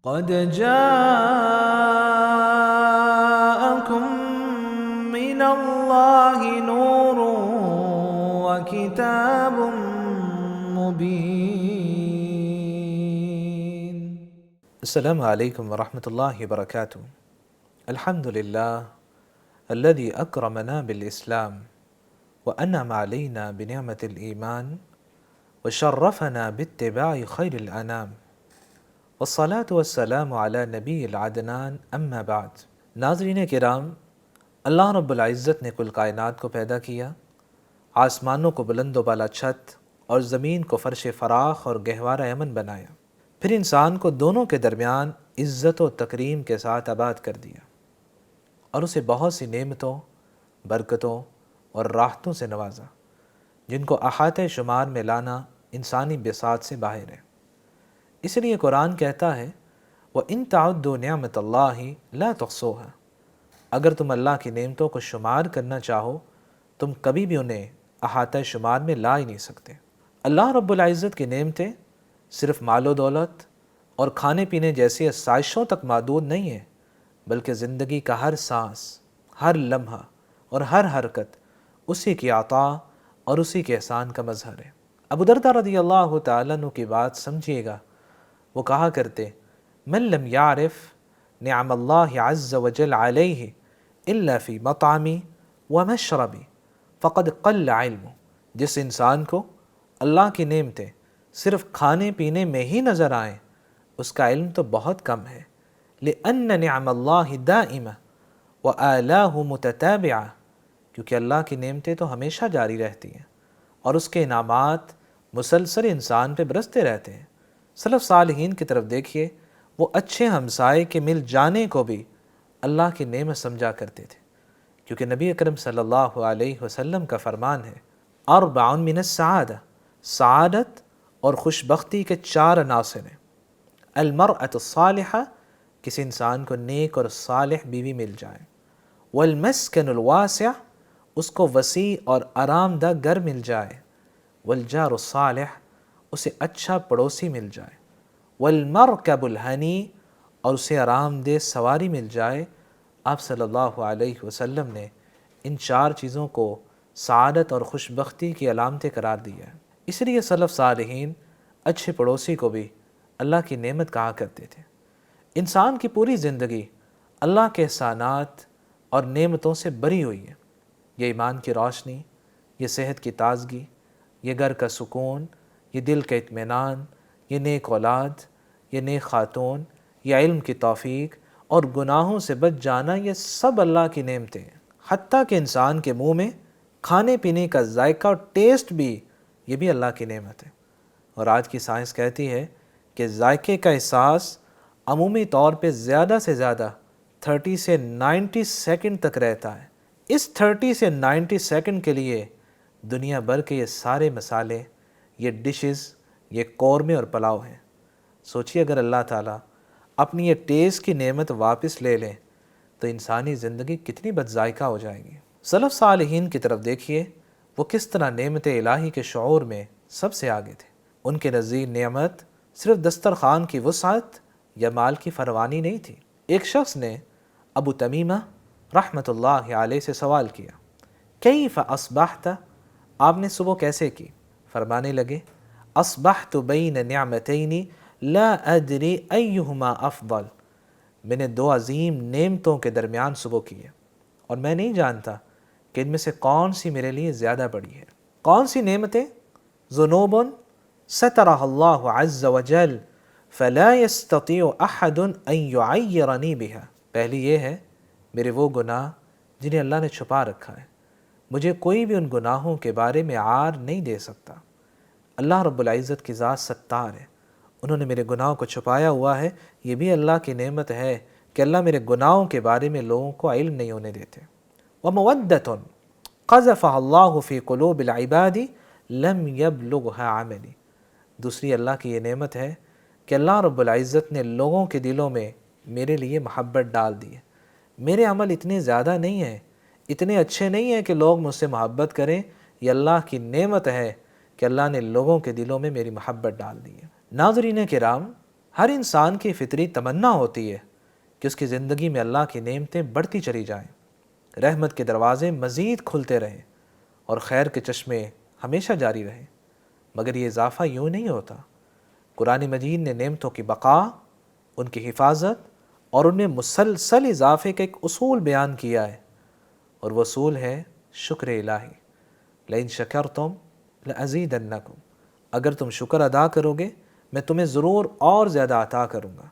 قد جاءكم من الله نور وكتاب مبين. السلام علیکم ورحمۃ اللہ وبرکاتہ. الحمد للہ الذي اکرمنا بالاسلام وانعم علینا بنعمت الایمان وشرفنا باتباع خیر الانام والصلاة والسلام علی نبی العدنان اما بعد. ناظرین کرام، اللہ رب العزت نے کل کائنات کو پیدا کیا، آسمانوں کو بلند و بالا چھت اور زمین کو فرش فراخ اور گہوارہ امن بنایا، پھر انسان کو دونوں کے درمیان عزت و تکریم کے ساتھ آباد کر دیا اور اسے بہت سی نعمتوں، برکتوں اور راحتوں سے نوازا جن کو احاطہ شمار میں لانا انسانی بساط سے باہر ہے. اس لیے قرآن کہتا ہے وَإِن تَعُدُّوا نِعْمَةَ اللَّهِ لَا تُحْصُوهَا، اگر تم اللہ کی نعمتوں کو شمار کرنا چاہو تم کبھی بھی انہیں احاطہ شمار میں لا ہی نہیں سکتے. اللہ رب العزت کی نعمتیں صرف مال و دولت اور کھانے پینے جیسی آسائشوں تک محدود نہیں ہیں، بلکہ زندگی کا ہر سانس، ہر لمحہ اور ہر حرکت اسی کی عطا اور اسی کے احسان کا مظہر ہے. ابو درداء رضی اللہ تعالیٰ عنہ کی بات سمجھیے گا. وہ کہا کرتے من لم یعرف نعم اللہ عز وجل علیہ الا فی مطعمی ومشربی فقد قل علم. جس انسان کو اللہ کی نعمتیں صرف کھانے پینے میں ہی نظر آئیں اس کا علم تو بہت کم ہے. لأن نعم اللہ دائمہ وآلاہ متتابعہ، کیونکہ اللہ کی نعمتیں تو ہمیشہ جاری رہتی ہیں اور اس کے انعامات مسلسل انسان پہ برستے رہتے ہیں. سلف صالحین کی طرف دیکھیے، وہ اچھے ہمسائے کے مل جانے کو بھی اللہ کی نعمت سمجھا کرتے تھے، کیونکہ نبی اکرم صلی اللہ علیہ وسلم کا فرمان ہے اربع من السعادہ، سعادت اور خوش بختی کے 4 عناصر ہیں. المرأة الصالحہ، کسی انسان کو نیک اور صالح بیوی مل جائے. والمسکن الواسع، اس کو وسیع اور آرام دہ گھر مل جائے. والجار الصالح، اسے اچھا پڑوسی مل جائے. والمرکب الہنی، اور اسے آرام دہ سواری مل جائے. آپ صلی اللہ علیہ وسلم نے ان 4 چیزوں کو سعادت اور خوش بختی کی علامتیں قرار دیا ہے. اس لیے سلف صالحین اچھے پڑوسی کو بھی اللہ کی نعمت کہا کرتے تھے. انسان کی پوری زندگی اللہ کے احسانات اور نعمتوں سے بھری ہوئی ہے. یہ ایمان کی روشنی، یہ صحت کی تازگی، یہ گھر کا سکون، یہ دل کا اطمینان، یہ نیک اولاد، یہ نیک خاتون، یہ علم کی توفیق اور گناہوں سے بچ جانا، یہ سب اللہ کی نعمتیں ہیں. حتیٰ کہ انسان کے منہ میں کھانے پینے کا ذائقہ اور ٹیسٹ بھی، یہ بھی اللہ کی نعمت ہے. اور آج کی سائنس کہتی ہے کہ ذائقے کا احساس عمومی طور پہ زیادہ سے زیادہ 30 سے 90 سیکنڈ تک رہتا ہے. اس 30 سے 90 سیکنڈ کے لیے دنیا بھر کے یہ سارے مسالے، یہ ڈشز، یہ قورمے اور پلاؤ ہیں. سوچیے اگر اللہ تعالیٰ اپنی یہ ٹیسٹ کی نعمت واپس لے لیں تو انسانی زندگی کتنی بد ذائقہ ہو جائے گی. سلف صالحین کی طرف دیکھیے، وہ کس طرح نعمت الہی کے شعور میں سب سے آگے تھے. ان کے نزدیک نعمت صرف دسترخوان کی وسعت یا مال کی فراوانی نہیں تھی. ایک شخص نے ابو تمیمہ رحمۃ اللہ علیہ سے سوال کیا کیف اصبحت، آپ نے صبح کیسے کی؟ فرمانے لگے اصبحت بین نعمتین لا ادری ایہما افضل، میں نے 2 عظیم نعمتوں کے درمیان صبح کی ہے اور میں نہیں جانتا کہ ان میں سے کون سی میرے لیے زیادہ بڑی ہے. کون سی نعمتیں؟ ذنوب سترہ اللہ عز وجل فلا يستطيع احد ان يعيرني بها، پہلی یہ ہے میرے وہ گناہ جنہیں اللہ نے چھپا رکھا ہے، مجھے کوئی بھی ان گناہوں کے بارے میں عار نہیں دے سکتا. اللہ رب العزت کی ذات ستار ہے، انہوں نے میرے گناہوں کو چھپایا ہوا ہے. یہ بھی اللہ کی نعمت ہے کہ اللہ میرے گناہوں کے بارے میں لوگوں کو علم نہیں ہونے دیتے. وَمَوَدَّةٌ قَذَفَهَا اللَّهُ فِي قُلُوبِ الْعِبَادِ لَمْ يَبْلُغْهَا عَمَلِ، دوسری اللہ کی یہ نعمت ہے کہ اللہ رب العزت نے لوگوں کے دلوں میں میرے لیے محبت ڈال دی ہے. میرے عمل اتنے زیادہ نہیں ہیں، اتنے اچھے نہیں ہیں کہ لوگ مجھ سے محبت کریں. یہ اللہ کی نعمت ہے کہ اللہ نے لوگوں کے دلوں میں میری محبت ڈال دی ہے. ناظرین کرام، ہر انسان کی فطری تمنا ہوتی ہے کہ اس کی زندگی میں اللہ کی نعمتیں بڑھتی چلی جائیں، رحمت کے دروازے مزید کھلتے رہیں اور خیر کے چشمے ہمیشہ جاری رہیں، مگر یہ اضافہ یوں نہیں ہوتا۔ قرآن مجید نے نعمتوں کی بقا، ان کی حفاظت اور ان میں مسلسل اضافے کا ایک اصول بیان کیا ہے، اور وہ اصول ہے شکر الہی۔ لئن شکرتم لازیدنکم، اگر تم شکر ادا کرو گے میں تمہیں ضرور اور زیادہ عطا کروں گا۔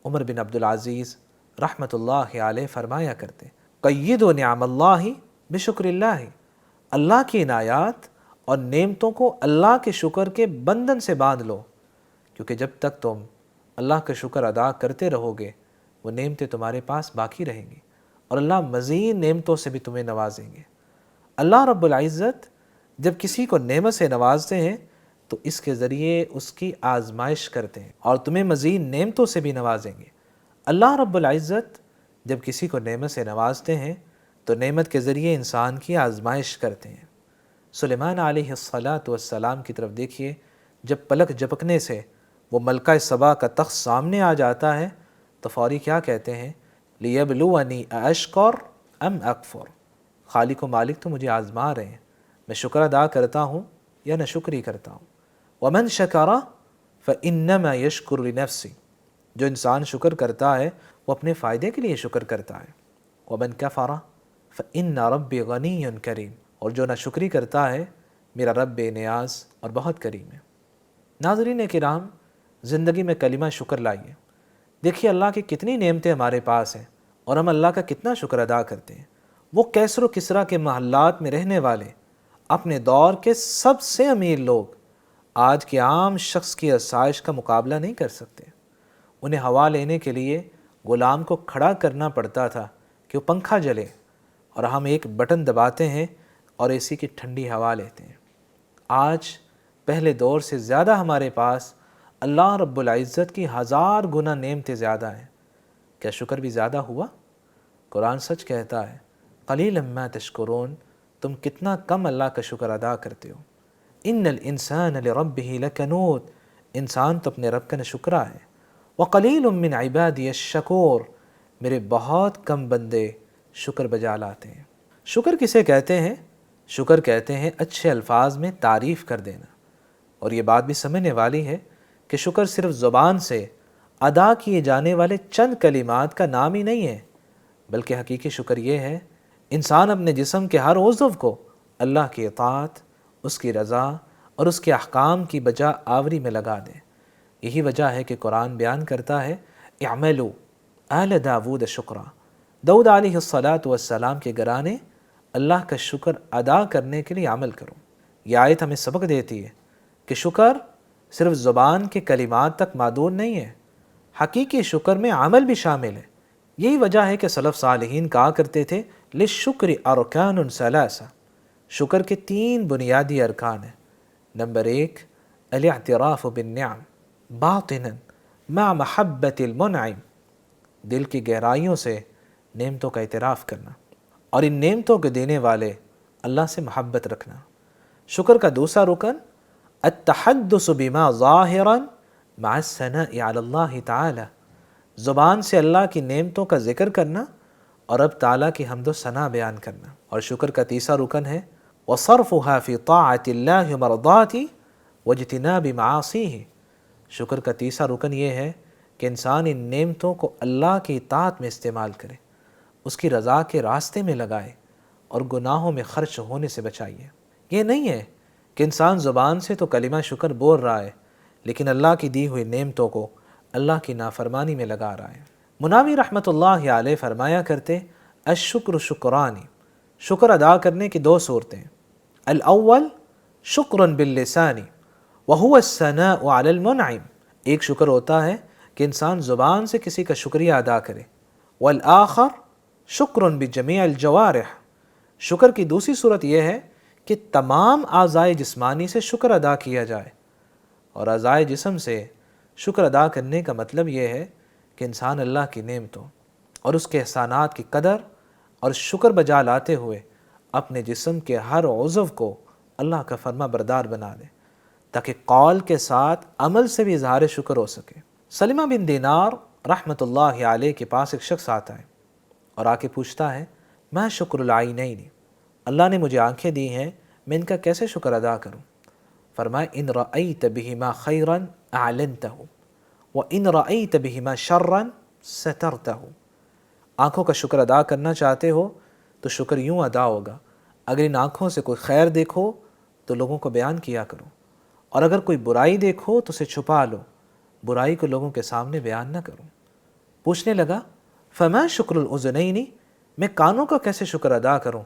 عمر بن عبدالعزیز رحمۃ اللہ علیہ فرمایا کرتے، قیدوا نعم اللہ بشکر اللہ، اللہ کی عنایات اور نعمتوں کو اللہ کے شکر کے بندھن سے باندھ لو، کیونکہ جب تک تم اللہ کا شکر ادا کرتے رہو گے وہ نعمتیں تمہارے پاس باقی رہیں گی اور اللہ مزید نعمتوں سے بھی تمہیں نوازیں گے۔ اللہ رب العزت جب کسی کو نعمت سے نوازتے ہیں تو اس کے ذریعے اس کی آزمائش کرتے ہیں اور تمہیں مزید نعمتوں سے بھی نوازیں گے۔ اللہ رب العزت جب کسی کو نعمت سے نوازتے ہیں تو نعمت کے ذریعے انسان کی آزمائش کرتے ہیں۔ سلیمان علیہ السلام کی طرف دیکھیے، جب پلک جھپکنے سے وہ ملکہ سبا کا تخت سامنے آ جاتا ہے تو فوری کیا کہتے ہیں؟ لیبلونی ااشکر ام اکفر، خالق و مالک تو مجھے آزما رہے ہیں، میں شکر ادا کرتا ہوں یا ناشکری کرتا ہوں۔ ومن شکر فانما یشکر لنفسہ، جو انسان شکر کرتا ہے وہ اپنے فائدے کے لیے شکر کرتا ہے۔ ومن کفر فان ربی غنی کریم، اور جو ناشکری کرتا ہے میرا رب بے نیاز اور بہت کریم ہے۔ ناظرین کرام، زندگی میں کلمہ شکر لائیے، دیکھیے اللہ کی کتنی نعمتیں ہمارے پاس ہیں اور ہم اللہ کا کتنا شکر ادا کرتے ہیں۔ وہ کیسر و کسریٰ کے محلات میں رہنے والے اپنے دور کے سب سے امیر لوگ آج کے عام شخص کی آسائش کا مقابلہ نہیں کر سکتے۔ انہیں ہوا لینے کے لیے غلام کو کھڑا کرنا پڑتا تھا کہ وہ پنکھا جلے، اور ہم ایک بٹن دباتے ہیں اور اے سی کی ٹھنڈی ہوا لیتے ہیں۔ آج پہلے دور سے زیادہ ہمارے پاس اللہ رب العزت کی 1000 گنا نعمتیں زیادہ ہیں۔ کیا شکر بھی زیادہ ہوا؟ قرآن سچ کہتا ہے، قلیلا ما تشکرون، تم کتنا کم اللہ کا شکر ادا کرتے ہو۔ ان الانسان لربہ لکنود، انسان تو اپنے رب کا ناشکرا ہے۔ وقلیل من عبادی الشکور، میرے بہت کم بندے شکر بجا لاتے ہیں۔ شکر کسے کہتے ہیں؟ شکر کہتے ہیں اچھے الفاظ میں تعریف کر دینا، اور یہ بات بھی سمجھنے والی ہے کہ شکر صرف زبان سے ادا کیے جانے والے چند کلمات کا نام ہی نہیں ہے، بلکہ حقیقی شکر یہ ہے انسان اپنے جسم کے ہر عضو کو اللہ کی اطاعت، اس کی رضا اور اس کے احکام کی بجا آوری میں لگا دے۔ یہی وجہ ہے کہ قرآن بیان کرتا ہے، اعملوا آل داود شکرا، داؤد علیہ السلام کے گھرانے اللہ کا شکر ادا کرنے کے لیے عمل کرو۔ یہ آیت ہمیں سبق دیتی ہے کہ شکر صرف زبان کے کلمات تک محدود نہیں ہے، حقیقی شکر میں عمل بھی شامل ہے۔ یہی وجہ ہے کہ سلف صالحین کہا کرتے تھے، للشکر ارکان ثلاثہ، شکر کے 3 بنیادی ارکان ہیں۔ نمبر 1، الاعتراف بالنعم باطنا مع محبت المنعم، دل کی گہرائیوں سے نعمتوں کا اعتراف کرنا اور ان نعمتوں کے دینے والے اللہ سے محبت رکھنا۔ شکر کا دوسرا رکن، التحدث بما ظاہرا مع الثناء علی اللہ تعالی، زبان سے اللہ کی نعمتوں کا ذکر کرنا اور رب تعالیٰ کی حمد و ثنا بیان کرنا۔ اور شکر کا تیسرا رکن ہے، وصرفها فی طاعت اللہ مرضاتہ واجتناب معاصیہ، شکر کا تیسرا رکن یہ ہے کہ انسان ان نعمتوں کو اللہ کی اطاعت میں استعمال کرے، اس کی رضا کے راستے میں لگائے اور گناہوں میں خرچ ہونے سے بچائیے۔ یہ نہیں ہے کہ انسان زبان سے تو کلمہ شکر بول رہا ہے لیکن اللہ کی دی ہوئی نعمتوں کو اللہ کی نافرمانی میں لگا رہا ہے۔ مناوی رحمۃ اللہ علیہ فرمایا کرتے، الشکر شکرانی، شکر ادا کرنے کی 2 صورتیں، الاول شکر باللسان وہو الثناء علی المنعم، ایک شکر ہوتا ہے کہ انسان زبان سے کسی کا شکریہ ادا کرے، والآخر شکر بجمیع الجوارح، شکر کی دوسری صورت یہ ہے کہ تمام اعضائے جسمانی سے شکر ادا کیا جائے، اور اعضائے جسم سے شکر ادا کرنے کا مطلب یہ ہے کہ انسان اللہ کی نعمتوں اور اس کے احسانات کی قدر اور شکر بجا لاتے ہوئے اپنے جسم کے ہر عضو کو اللہ کا فرما بردار بنا دے، تاکہ قول کے ساتھ عمل سے بھی اظہار شکر ہو سکے۔ سلمہ بن دینار رحمۃ اللہ علیہ کے پاس ایک شخص آتا ہے اور آ کے پوچھتا ہے میں شکر العینین، اللہ نے مجھے آنکھیں دی ہیں، میں ان کا کیسے شکر ادا کروں؟ فرمایا ان رأیت بہما خیرا اعلنتہ وان رأیت بہما شرا سترتہ۔ آنکھوں کا شکر ادا کرنا چاہتے ہو تو شکر یوں ادا ہوگا، اگر ان آنکھوں سے کوئی خیر دیکھو تو لوگوں کو بیان کیا کرو، اور اگر کوئی برائی دیکھو تو اسے چھپا لو، برائی کو لوگوں کے سامنے بیان نہ کرو۔ پوچھنے لگا فما شکر الاذنین، میں کانوں کا کیسے شکر ادا کروں؟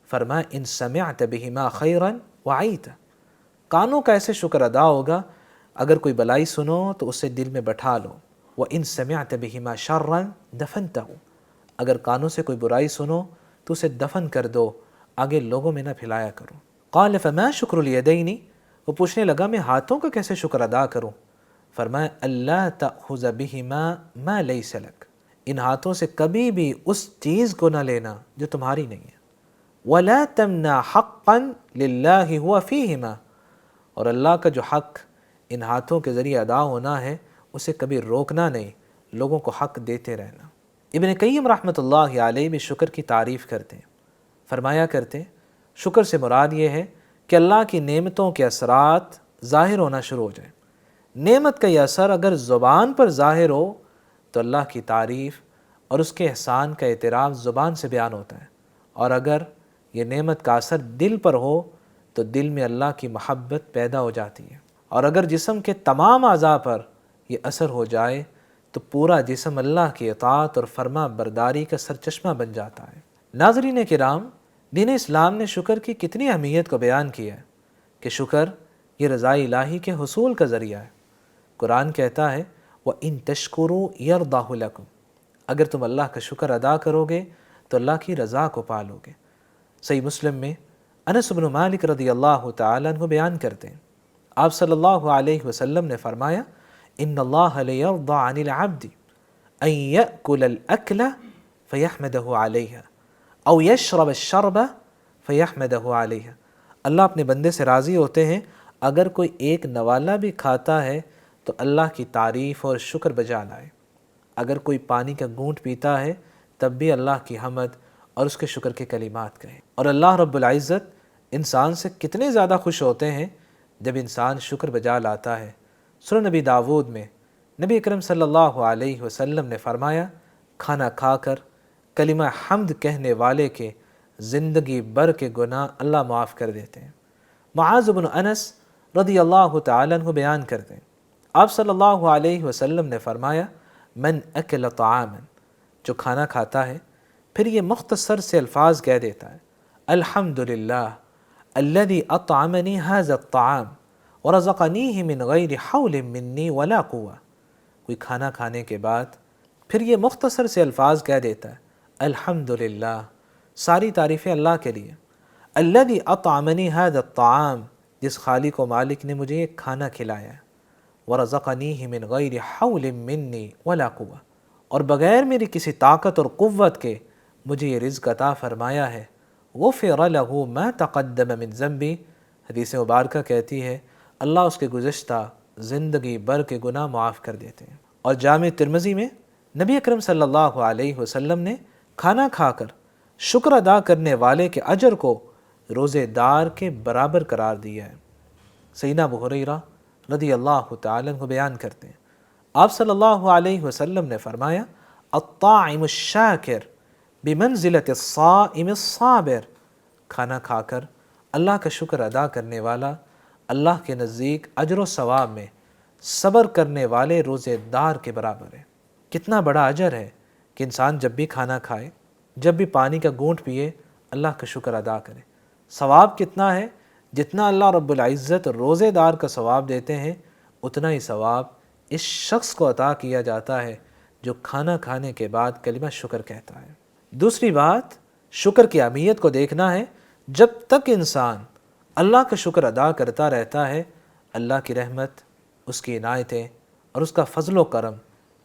فرمایا ان سمعت بہما خیرا وعیت، کانوں کا ایسے شکر ادا ہوگا اگر کوئی بلائی سنو تو اسے دل میں بٹھا لو، وَإِن سَمِعْتَ بِهِمَا شَرًّا دَفَنْتَهُ، اگر کانوں سے کوئی برائی سنو تو اسے دفن کر دو، آگے لوگوں میں نہ پھیلایا کرو۔ قال فما شکر الیدین، وہ پوچھنے لگا میں ہاتھوں کا کیسے شکر ادا کروں؟ فرمایا اللہ تأخذ بہما ما لیس لک، ان ہاتھوں سے کبھی بھی اس چیز کو نہ لینا جو تمہاری نہیں ہے، ولا تمنع حقا للہ ہوا فیہما، اور اللہ کا جو حق ان ہاتھوں کے ذریعے ادا ہونا ہے اسے کبھی روکنا نہیں، لوگوں کو حق دیتے رہنا۔ ابن قیم رحمۃ اللہ علیہ بھی شکر کی تعریف کرتے ہیں، فرمایا کرتے شکر سے مراد یہ ہے کہ اللہ کی نعمتوں کے اثرات ظاہر ہونا شروع ہو جائیں۔ نعمت کا یہ اثر اگر زبان پر ظاہر ہو تو اللہ کی تعریف اور اس کے احسان کا اعتراف زبان سے بیان ہوتا ہے، اور اگر یہ نعمت کا اثر دل پر ہو تو دل میں اللہ کی محبت پیدا ہو جاتی ہے، اور اگر جسم کے تمام اعضاء پر یہ اثر ہو جائے تو پورا جسم اللہ کی اطاعت اور فرما برداری کا سرچشمہ بن جاتا ہے۔ ناظرین کرام، دین اسلام نے شکر کی کتنی اہمیت کو بیان کیا ہے کہ شکر یہ رضا الہی کے حصول کا ذریعہ ہے۔ قرآن کہتا ہے وَإِن تَشْكُرُوا يَرْضَهُ لَكُمْ، اگر تم اللہ کا شکر ادا کرو گے تو اللہ کی رضا کو پالو گے۔ صحیح مسلم میں انس بن مالک رضی اللہ تعالیٰ عنہ بیان کرتے ہیں، آپ صلی اللہ علیہ وسلم نے فرمایا ان اللہ لیرضى عن العبد ان یأکل الاکل فیحمدہ علیہ او یشرب الشرب فیحمدہ علیہ، اللہ اپنے بندے سے راضی ہوتے ہیں اگر کوئی ایک نوالہ بھی کھاتا ہے تو اللہ کی تعریف اور شکر بجا لائے، اگر کوئی پانی کا گھونٹ پیتا ہے تب بھی اللہ کی حمد اور اس کے شکر کے کلمات کہے۔ اور اللہ رب العزت انسان سے کتنے زیادہ خوش ہوتے ہیں جب انسان شکر بجا لاتا ہے۔ سورہ نبی داود میں نبی اکرم صلی اللہ علیہ وسلم نے فرمایا کھانا کھا کر کلمہ حمد کہنے والے کے زندگی بھر کے گناہ اللہ معاف کر دیتے ہیں۔ معاذ بن انس رضی اللہ تعالیٰ عنہ بیان کرتے ہیں، آپ صلی اللہ علیہ وسلم نے فرمایا من اکل طعاما، جو کھانا کھاتا ہے پھر یہ مختصر سے الفاظ کہہ دیتا ہے الحمدللہ الذی اطعمنی ھذا الطعام ورزقنیہ من غیر حول منی ولا قوہ، کوئی کھانا کھانے کے بعد پھر یہ مختصر سے الفاظ کہہ دیتا ہے الحمدللہ، ساری تعریفیں اللہ کے لیے، الذی اطعمنی ھذا الطعام، جس خالق و مالک نے مجھے یہ کھانا کھلایا ہے، ورزقنیہ من غیر حول منی ولا قوہ، اور بغیر میری کسی طاقت اور قوت کے مجھے یہ رزق عطا فرمایا ہے، غفر لہ ما تقدم من ذنبی، حدیث مبارکہ کہتی ہے اللہ اس کے گزشتہ زندگی بھر کے گناہ معاف کر دیتے ہیں۔ اور جامع ترمذی میں نبی اکرم صلی اللہ علیہ وسلم نے کھانا کھا کر شکر ادا کرنے والے کے اجر کو روزے دار کے برابر قرار دیا ہے۔ سیدنا ابو ہریرہ رضی اللہ تعالیٰ عنہ بیان کرتے ہیں، آپ صلی اللہ علیہ وسلم نے فرمایا الطاعم الشاکر بمنزلۃ الصائم الصابر، کھانا کھا کر اللہ کا شکر ادا کرنے والا اللہ کے نزدیک اجر و ثواب میں صبر کرنے والے روزے دار کے برابر ہے۔ کتنا بڑا اجر ہے کہ انسان جب بھی کھانا کھائے، جب بھی پانی کا گھونٹ پیے، اللہ کا شکر ادا کرے۔ ثواب کتنا ہے؟ جتنا اللہ رب العزت روزے دار کا ثواب دیتے ہیں اتنا ہی ثواب اس شخص کو عطا کیا جاتا ہے جو کھانا کھانے کے بعد کلمہ شکر کہتا ہے۔ دوسری بات شکر کی اہمیت کو دیکھنا ہے، جب تک انسان اللہ کا شکر ادا کرتا رہتا ہے اللہ کی رحمت، اس کی عنایتیں اور اس کا فضل و کرم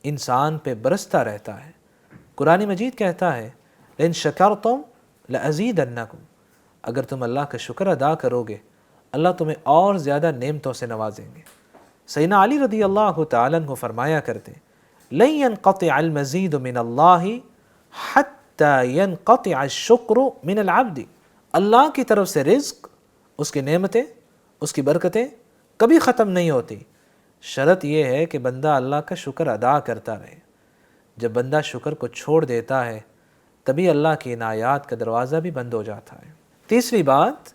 انسان پہ برستا رہتا ہے۔ قرآن مجید کہتا ہے لئن شکرتم لأزیدنکم، اگر تم اللہ کا شکر ادا کرو گے اللہ تمہیں اور زیادہ نعمتوں سے نوازیں گے۔ سیدنا علی رضی اللہ تعالیٰ عنہ فرمایا کرتے لن ينقطع المزید من اللہ حتی ينقطع الشکر من العبد، اللہ کی طرف سے رزق، اس کی نعمتیں، اس کی برکتیں کبھی ختم نہیں ہوتی، شرط یہ ہے کہ بندہ اللہ کا شکر ادا کرتا رہے۔ جب بندہ شکر کو چھوڑ دیتا ہے تبھی اللہ کی عنایات کا دروازہ بھی بند ہو جاتا ہے۔ تیسری بات،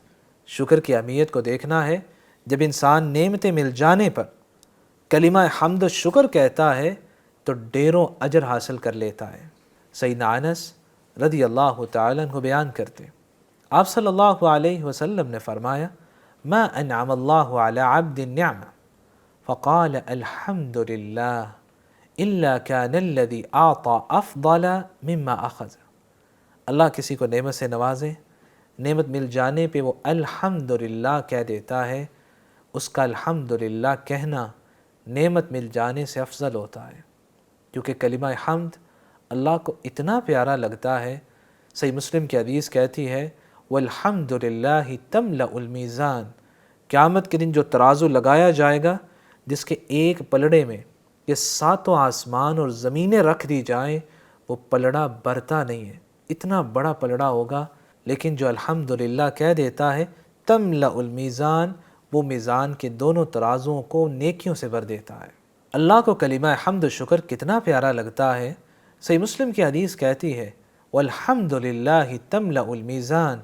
شکر کی اہمیت کو دیکھنا ہے۔ جب انسان نعمتیں مل جانے پر کلمہ حمد و شکر کہتا ہے تو ڈیروں اجر حاصل کر لیتا ہے۔ سیدنا انس رضی اللہ تعالیٰ عنہ بیان کرتے، آپ صلی اللہ علیہ وسلم نے فرمایا ما انعم اللہ علی عبد النعمہ فقال الحمد للہ الا كان الذي اعطى افضل مما اخذ۔ اللہ کسی کو نعمت سے نوازے، نعمت مل جانے پہ وہ الحمدللہ کہہ دیتا ہے، اس کا الحمدللہ کہنا نعمت مل جانے سے افضل ہوتا ہے، کیونکہ کلمہ حمد اللہ کو اتنا پیارا لگتا ہے۔ صحیح مسلم کی حدیث کہتی ہے وَالْحَمْدُ لِلَّهِ تَمْلَأُ الْمِيزَانِ، قیامت کے دن جو ترازو لگایا جائے گا جس کے ایک پلڑے میں یہ ساتوں آسمان اور زمینیں رکھ دی جائیں، وہ پلڑا بھرتا نہیں ہے، اتنا بڑا پلڑا ہوگا، لیکن جو الحمدللہ کہہ دیتا ہے تملأ المیزان، وہ میزان کے دونوں ترازوں کو نیکیوں سے بھر دیتا ہے۔ اللہ کو کلمہ حمد و شکر کتنا پیارا لگتا ہے۔ صحیح مسلم کی حدیث کہتی ہے وَالْحَمْدُ لِلَّهِ تَمْلَأُ الْمِيزَانِ،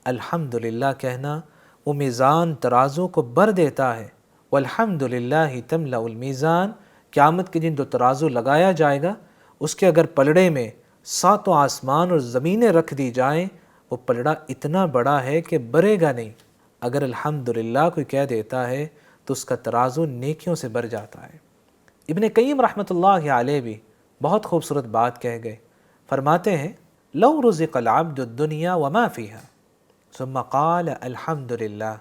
الحمدللہ کہنا وہ میزان ترازوں کو بھر دیتا ہے۔ وَالْحَمْدُ لِلَّهِ تَمْلَأُ الْمِيزَانِ، قیامت کے دن جو ترازو لگایا جائے گا اس کے اگر پلڑے میں ساتوں آسمان اور زمینیں رکھ دی جائیں، وہ پلڑا اتنا بڑا ہے کہ بھرے گا نہیں۔ اگر الحمدللہ کوئی کہہ دیتا ہے تو اس کا ترازو نیکیوں سے بھر جاتا ہے۔ ابن قیم رحمۃ اللہ علیہ بھی بہت خوبصورت بات کہہ گئے، فرماتے ہیں لو رزق العبد الدنیا وما فیها ثم قال الحمدللہ،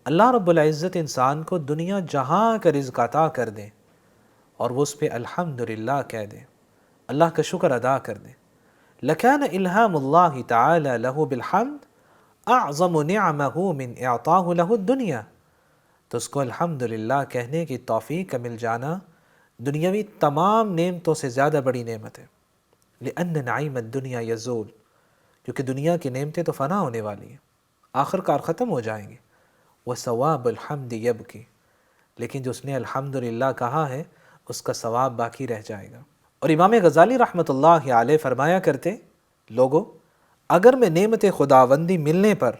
اللہ رب العزت انسان کو دنیا جہاں کا رزق عطا کر دے اور وہ اس پہ الحمدللہ کہہ دے، اللہ کا شکر ادا کر دے، لکان الہام اللہ تعالی له بالحمد اعظم نعمہ من اعطاہ له الدنیا، تو اس کو الحمدللہ کہنے کی توفیق کا مل جانا دنیاوی تمام نعمتوں سے زیادہ بڑی نعمت ہے۔ لأن نعیم الدنیا یزول، کیونکہ دنیا کی نعمتیں تو فنا ہونے والی ہیں، آخر کار ختم ہو جائیں گے۔ وثواب الحمد یبکی، لیکن جو اس نے الحمدللہ کہا ہے اس کا ثواب باقی رہ جائے گا۔ اور امام غزالی رحمۃ اللہ علیہ فرمایا کرتے لوگو اگر میں نعمت خداوندی ملنے پر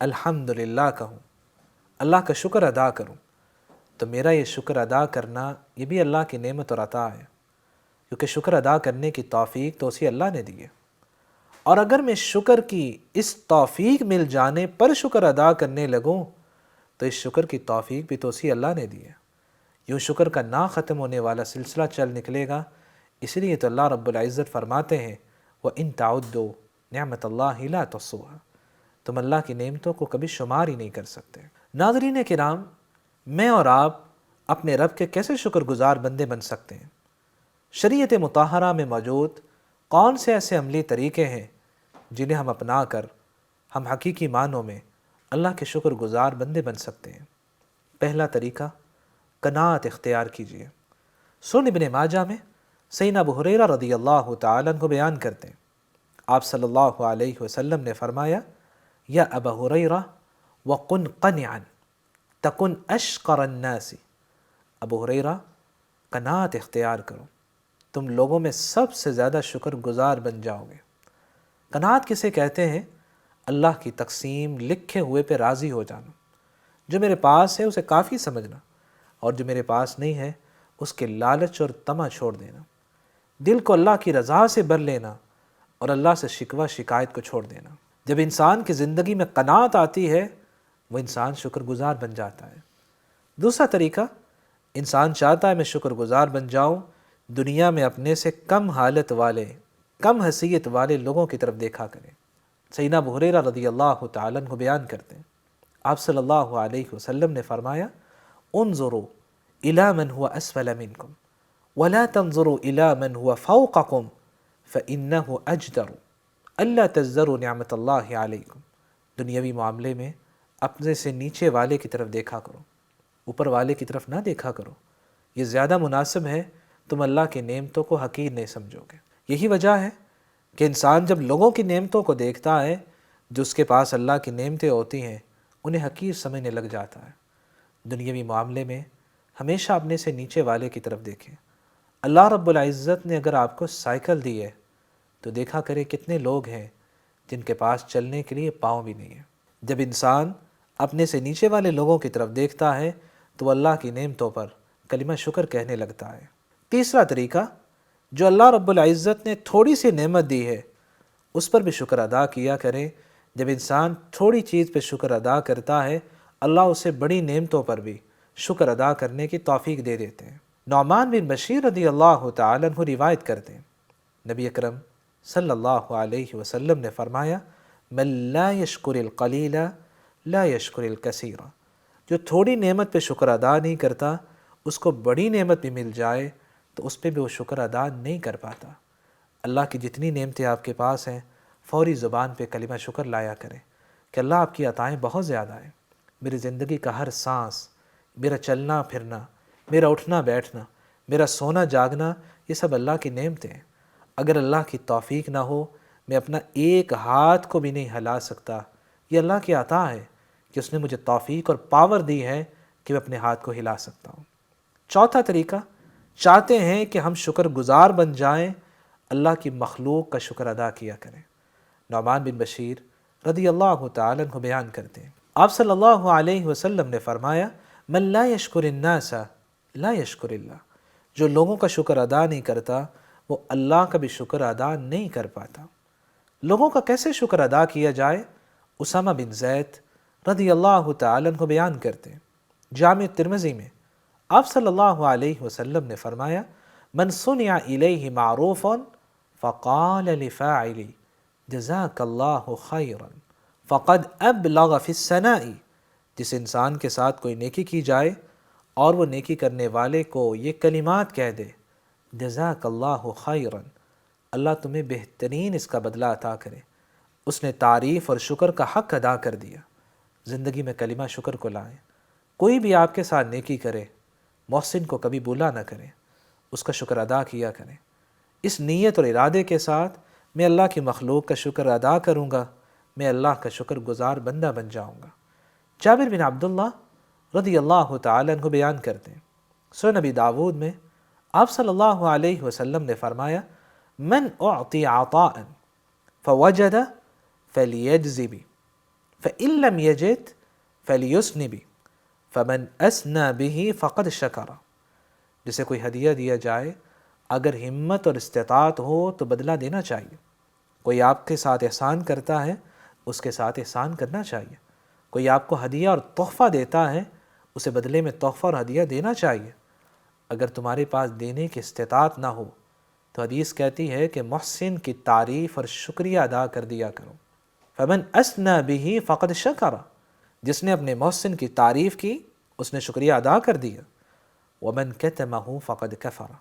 الحمدللہ کہوں، اللہ کا شکر ادا کروں، تو میرا یہ شکر ادا کرنا یہ بھی اللہ کی نعمت اور عطا ہے، کیونکہ شکر ادا کرنے کی توفیق تو اسی اللہ نے دی ہے۔ اور اگر میں شکر کی اس توفیق مل جانے پر شکر ادا کرنے لگوں تو اس شکر کی توفیق بھی تو اسی اللہ نے دی ہے۔ یوں شکر کا نہ ختم ہونے والا سلسلہ چل نکلے گا۔ اسی لیے تو اللہ رب العزت فرماتے ہیں وَإِن تَعُدُّوا نعمت اللہ لا تحصوها، تم اللہ کی نعمتوں کو کبھی شمار ہی نہیں کر سکتے۔ ناظرین کرام، میں اور آپ اپنے رب کے کیسے شکر گزار بندے بن سکتے ہیں؟ شریعت مطہرہ میں موجود کون سے ایسے عملی طریقے ہیں جنہیں ہم اپنا کر ہم حقیقی معنوں میں اللہ کے شکر گزار بندے بن سکتے ہیں؟ پہلا طریقہ، قناعت اختیار کیجیے۔ سنن ابن ماجہ میں سیدنا ابو ہریرہ رضی اللہ تعالیٰ عنہ بیان کرتے ہیں، آپ صلی اللہ علیہ وسلم نے فرمایا یا ابا ہریرہ وَقُنْ قَنِعًا تَكُنْ أَشْقَرَ النَّاسِ، ابو ہریرہ قناعت اختیار کرو، تم لوگوں میں سب سے زیادہ شکر گزار بن جاؤ گے۔ قناعت کسے کہتے ہیں؟ اللہ کی تقسیم لکھے ہوئے پہ راضی ہو جانا، جو میرے پاس ہے اسے کافی سمجھنا، اور جو میرے پاس نہیں ہے اس کے لالچ اور طمع چھوڑ دینا، دل کو اللہ کی رضا سے بھر لینا اور اللہ سے شکوہ شکایت کو چھوڑ دینا۔ جب انسان کی زندگی میں قناعت آتی ہے وہ انسان شکر گزار بن جاتا ہے۔ دوسرا طریقہ، انسان چاہتا ہے میں شکر گزار بن جاؤں، دنیا میں اپنے سے کم حالت والے، کم حیثیت والے لوگوں کی طرف دیکھا کریں۔ سیدنا ابو ہریرہ رضی اللہ تعالیٰ عنہ بیان کرتے ہیں، آپ صلی اللہ علیہ وسلم نے فرمایا انظروا الی من هو اسفل منکم ولا تنظروا الی من هو فوقکم فانہ اجدر الا تزدروا نعمت اللہ علیکم۔ دنیاوی معاملے میں اپنے سے نیچے والے کی طرف دیکھا کرو، اوپر والے کی طرف نہ دیکھا کرو، یہ زیادہ مناسب ہے، تم اللہ کی نعمتوں کو حقیر نہیں سمجھو گے۔ یہی وجہ ہے کہ انسان جب لوگوں کی نعمتوں کو دیکھتا ہے جو اس کے پاس اللہ کی نعمتیں ہوتی ہیں انہیں حقیر سمجھنے لگ جاتا ہے۔ دنیاوی معاملے میں ہمیشہ اپنے سے نیچے والے کی طرف دیکھیں۔ اللہ رب العزت نے اگر آپ کو سائیکل دی ہے تو دیکھا کرے کتنے لوگ ہیں جن کے پاس چلنے کے لیے پاؤں بھی نہیں ہے۔ جب انسان اپنے سے نیچے والے لوگوں کی طرف دیکھتا ہے تو وہ اللہ کی نعمتوں پر کلمہ شکر کہنے لگتا ہے۔ تیسرا طریقہ، جو اللہ رب العزت نے تھوڑی سی نعمت دی ہے اس پر بھی شکر ادا کیا کریں۔ جب انسان تھوڑی چیز پہ شکر ادا کرتا ہے اللہ اسے بڑی نعمتوں پر بھی شکر ادا کرنے کی توفیق دے دیتے ہیں۔ نعمان بن بشیر رضی اللہ تعالیٰ عنہ روایت کرتے ہیں، نبی اکرم صلی اللہ علیہ وسلم نے فرمایا، من لا یشکر القلیل لا یشکر الکثیر، جو تھوڑی نعمت پہ شکر ادا نہیں کرتا اس کو بڑی نعمت بھی مل جائے تو اس پہ بھی وہ شکر ادا نہیں کر پاتا۔ اللہ کی جتنی نعمتیں آپ کے پاس ہیں فوری زبان پہ کلمہ شکر لایا کریں کہ اللہ آپ کی عطائیں بہت زیادہ ہیں، میری زندگی کا ہر سانس، میرا چلنا پھرنا، میرا اٹھنا بیٹھنا، میرا سونا جاگنا، یہ سب اللہ کی نعمتیں ہیں۔ اگر اللہ کی توفیق نہ ہو میں اپنا ایک ہاتھ کو بھی نہیں ہلا سکتا۔ یہ اللہ کی عطا ہے کہ اس نے مجھے توفیق اور پاور دی ہے کہ میں اپنے ہاتھ کو ہلا سکتا ہوں۔ چوتھا طریقہ، چاہتے ہیں کہ ہم شکر گزار بن جائیں، اللہ کی مخلوق کا شکر ادا کیا کریں۔ نعمان بن بشیر رضی اللہ تعالیٰ عنہ بیان کرتے ہیں، آپ صلی اللہ علیہ وسلم نے فرمایا، من لا یشکر الناس لا یشکر اللہ، جو لوگوں کا شکر ادا نہیں کرتا وہ اللہ کا بھی شکر ادا نہیں کر پاتا۔ لوگوں کا کیسے شکر ادا کیا جائے؟ اسامہ بن زید رضی اللہ تعالیٰ عنہ بیان کرتے ہیں، جامع ترمذی میں آپ صلی اللہ علیہ وسلم نے فرمایا، من صنع الیہ معروف فقال لفاعلی جزاک اللہ خیرا فقد ابلغ فی الثناء، جس انسان کے ساتھ کوئی نیکی کی جائے اور وہ نیکی کرنے والے کو یہ کلمات کہہ دے، جزاک اللہ خیرا، اللہ تمہیں بہترین اس کا بدلہ عطا کرے، اس نے تعریف اور شکر کا حق ادا کر دیا۔ زندگی میں کلمہ شکر کو لائیں۔ کوئی بھی آپ کے ساتھ نیکی کرے، محسن کو کبھی بولا نہ کریں، اس کا شکر ادا کیا کریں، اس نیت اور ارادے کے ساتھ میں اللہ کی مخلوق کا شکر ادا کروں گا، میں اللہ کا شکر گزار بندہ بن جاؤں گا۔ جابر بن عبداللہ رضی اللہ تعالیٰ عنہ بیان کرتے ہیں، سنن نبی داود میں آپ صلی اللہ علیہ وسلم نے فرمایا، من اعطی عطاء فوجد فلیجز بہ فإن لم یجد فلیثن بہ فمن اثنى بہ فقد شکر، جسے کوئی ہدیہ دیا جائے اگر ہمت اور استطاعت ہو تو بدلہ دینا چاہیے۔ کوئی آپ کے ساتھ احسان کرتا ہے اس کے ساتھ احسان کرنا چاہیے۔ کوئی آپ کو ہدیہ اور تحفہ دیتا ہے اسے بدلے میں تحفہ اور ہدیہ دینا چاہیے۔ اگر تمہارے پاس دینے کی استطاعت نہ ہو تو حدیث کہتی ہے کہ محسن کی تعریف اور شکریہ ادا کر دیا کرو۔ فمن اثنى بہ فقد شکر، جس نے اپنے محسن کی تعریف کی اس نے شکریہ ادا کر دیا۔ ومن کتمہ فقد کفر،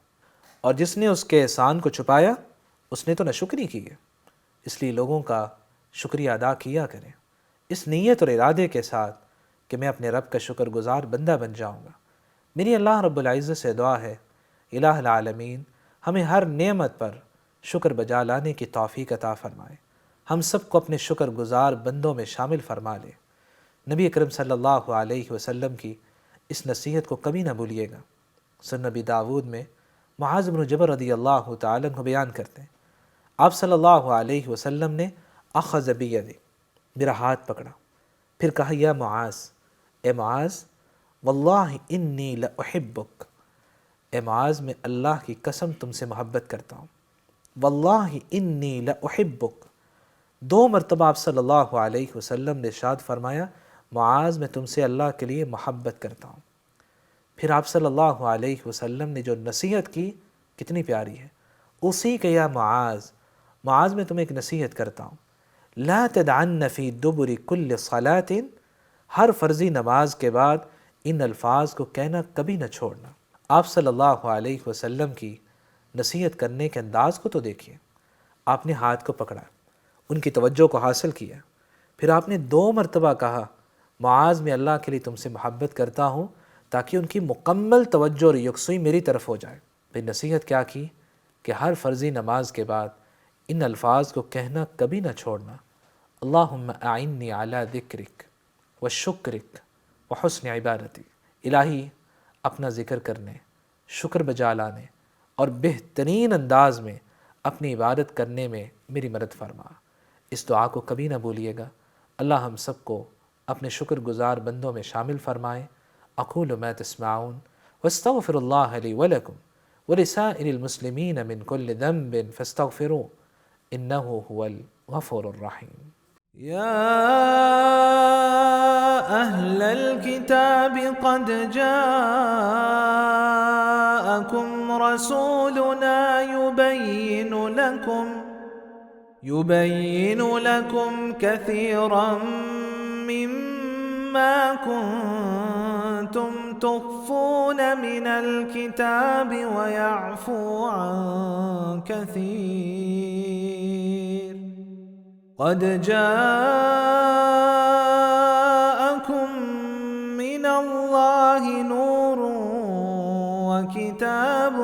اور جس نے اس کے احسان کو چھپایا اس نے تو ناشکری کی ہے۔ اس لیے لوگوں کا شکریہ ادا کیا کریں اس نیت اور ارادے کے ساتھ کہ میں اپنے رب کا شکر گزار بندہ بن جاؤں گا۔ میری اللہ رب العزت سے دعا ہے، الہ العالمین ہمیں ہر نعمت پر شکر بجا لانے کی توفیق عطا فرمائے، ہم سب کو اپنے شکر گزار بندوں میں شامل فرما لے۔ نبی اکرم صلی اللہ علیہ وسلم کی اس نصیحت کو کبھی نہ بھولیے گا۔ سنن نبی داود میں معاذ بن جبل رضی اللہ تعالیٰ عنہ بیان کرتے ہیں، آپ صلی اللہ علیہ وسلم نے اخذ بیدی، میرا ہاتھ پکڑا، پھر کہا، یا معاذ، اے معاذ، واللہ انی لاحبک، اے معاذ میں اللہ کی قسم تم سے محبت کرتا ہوں، واللہ انی لاحبک۔ 2 مرتبہ آپ صلی اللہ علیہ وسلم نے ارشاد فرمایا، معاذ میں تم سے اللہ کے لیے محبت کرتا ہوں۔ پھر آپ صلی اللہ علیہ وسلم نے جو نصیحت کی کتنی پیاری ہے، اسی کہ یا معاذ، معاذ میں تمہیں ایک نصیحت کرتا ہوں، لا تدعن فی دبر کل صلاۃ، ہر فرضی نماز کے بعد ان الفاظ کو کہنا کبھی نہ چھوڑنا۔ آپ صلی اللہ علیہ وسلم کی نصیحت کرنے کے انداز کو تو دیکھیے، آپ نے ہاتھ کو پکڑا، ان کی توجہ کو حاصل کیا، پھر آپ نے 2 مرتبہ کہا، معاذ میں اللہ کے لیے تم سے محبت کرتا ہوں، تاکہ ان کی مکمل توجہ اور یکسوئی میری طرف ہو جائے۔ پھر نصیحت کیا کی کہ ہر فرضی نماز کے بعد ان الفاظ کو کہنا کبھی نہ چھوڑنا، اللہم اعنی علی ذکرک و شکرک و حسن عبادتی، الہی اپنا ذکر کرنے، شکر بجا لانے اور بہترین انداز میں اپنی عبادت کرنے میں میری مدد فرما۔ اس دعا کو کبھی نہ بھولیے گا۔ اللہ ہم سب کو اپنے شکر گزار بندوں میں شامل فرمائے۔ اقول ما تسمعون واستغفر اللہ لی ولکم ولسائر المسلمین من کل ذنب فاستغفروه انه هو الغفور الرحیم۔ يا أهل الكتاب قد جاءكم رسولنا يبين لكم كثيرا مما كنتم تخفون من الكتاب ويعفو عن كثير، قد جاءكم من الله نور وكتاب